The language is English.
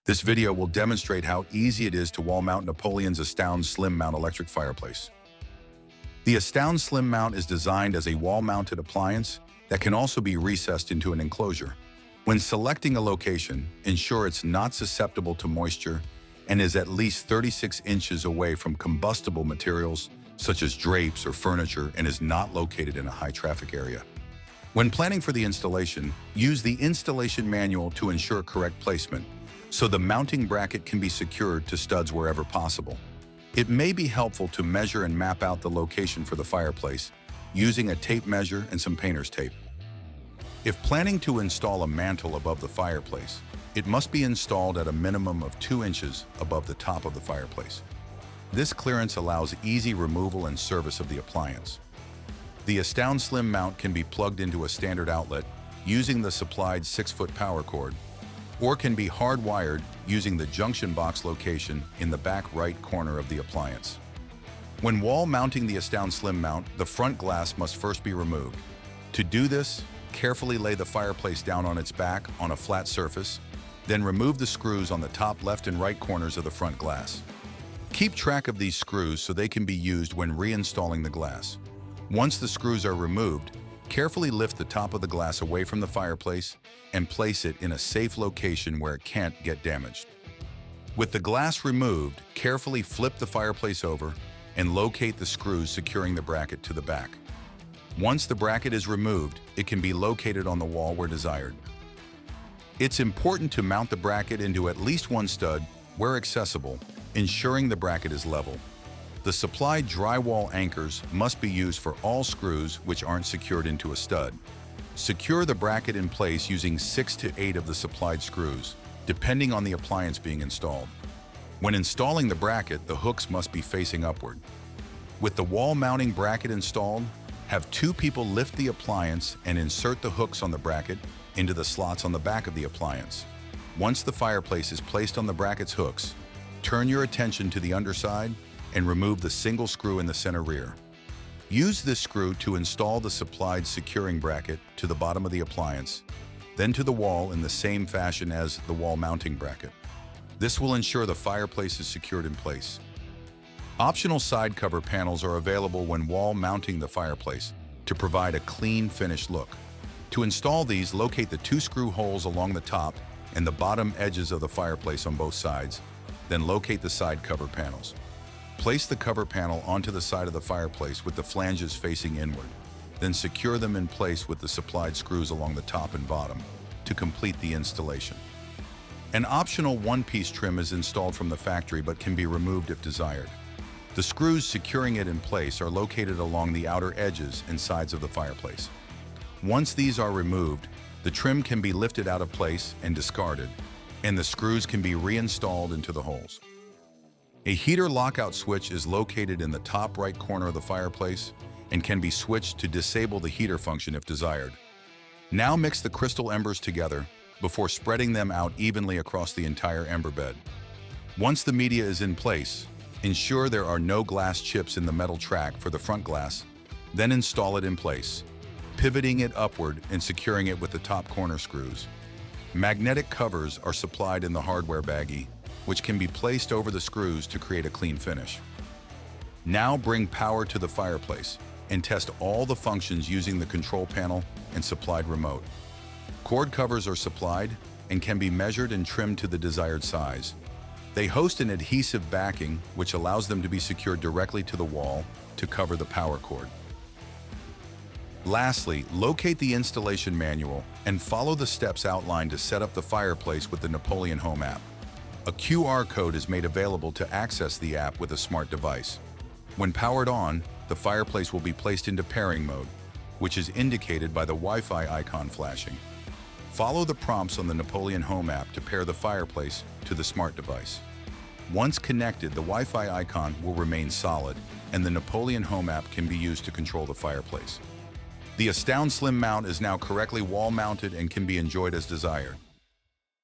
This video will demonstrate how easy it is to wall mount Napoleon's Astound SlimMount electric fireplace. The Astound SlimMount is designed as a wall-mounted appliance that can also be recessed into an enclosure. When selecting a location, ensure it's not susceptible to moisture and is at least 36 inches away from combustible materials such as drapes or furniture and is not located in a high-traffic area. When planning for the installation, use the installation manual to ensure correct placement, so the mounting bracket can be secured to studs wherever possible. It may be helpful to measure and map out the location for the fireplace using a tape measure and some painter's tape. If planning to install a mantel above the fireplace, it must be installed at a minimum of 2 inches above the top of the fireplace. This clearance allows easy removal and service of the appliance. The Astound SlimMount can be plugged into a standard outlet using the supplied 6-foot power cord, or can be hardwired using the junction box location in the back right corner of the appliance. When wall mounting the Astound SlimMount, the front glass must first be removed. To do this, carefully lay the fireplace down on its back on a flat surface, then remove the screws on the top left and right corners of the front glass. Keep track of these screws so they can be used when reinstalling the glass. Once the screws are removed, carefully lift the top of the glass away from the fireplace and place it in a safe location where it can't get damaged. With the glass removed, carefully flip the fireplace over and locate the screws securing the bracket to the back. Once the bracket is removed, it can be located on the wall where desired. It's important to mount the bracket into at least one stud where accessible, ensuring the bracket is level. The supplied drywall anchors must be used for all screws which aren't secured into a stud. Secure the bracket in place using 6 to 8 of the supplied screws, depending on the appliance being installed. When installing the bracket, the hooks must be facing upward. With the wall mounting bracket installed, have 2 people lift the appliance and insert the hooks on the bracket into the slots on the back of the appliance. Once the fireplace is placed on the bracket's hooks, turn your attention to the underside and remove the single screw in the center rear. Use this screw to install the supplied securing bracket to the bottom of the appliance, then to the wall in the same fashion as the wall mounting bracket. This will ensure the fireplace is secured in place. Optional side cover panels are available when wall mounting the fireplace to provide a clean, finished look. To install these, locate the 2 screw holes along the top and the bottom edges of the fireplace on both sides, then locate the side cover panels. Place the cover panel onto the side of the fireplace with the flanges facing inward, then secure them in place with the supplied screws along the top and bottom to complete the installation. An optional one-piece trim is installed from the factory but can be removed if desired. The screws securing it in place are located along the outer edges and sides of the fireplace. Once these are removed, the trim can be lifted out of place and discarded, and the screws can be reinstalled into the holes. A heater lockout switch is located in the top right corner of the fireplace and can be switched to disable the heater function if desired. Now mix the crystal embers together before spreading them out evenly across the entire ember bed. Once the media is in place, ensure there are no glass chips in the metal track for the front glass, then install it in place, pivoting it upward and securing it with the top corner screws. Magnetic covers are supplied in the hardware baggie, which can be placed over the screws to create a clean finish. Now bring power to the fireplace and test all the functions using the control panel and supplied remote. Cord covers are supplied and can be measured and trimmed to the desired size. They host an adhesive backing which allows them to be secured directly to the wall to cover the power cord. Lastly, locate the installation manual and follow the steps outlined to set up the fireplace with the Napoleon Home App. A QR code is made available to access the app with a smart device. When powered on, the fireplace will be placed into pairing mode, which is indicated by the Wi-Fi icon flashing. Follow the prompts on the Napoleon Home App to pair the fireplace to the smart device. Once connected, the Wi-Fi icon will remain solid, and the Napoleon Home App can be used to control the fireplace. The Astound SlimMount is now correctly wall-mounted and can be enjoyed as desired.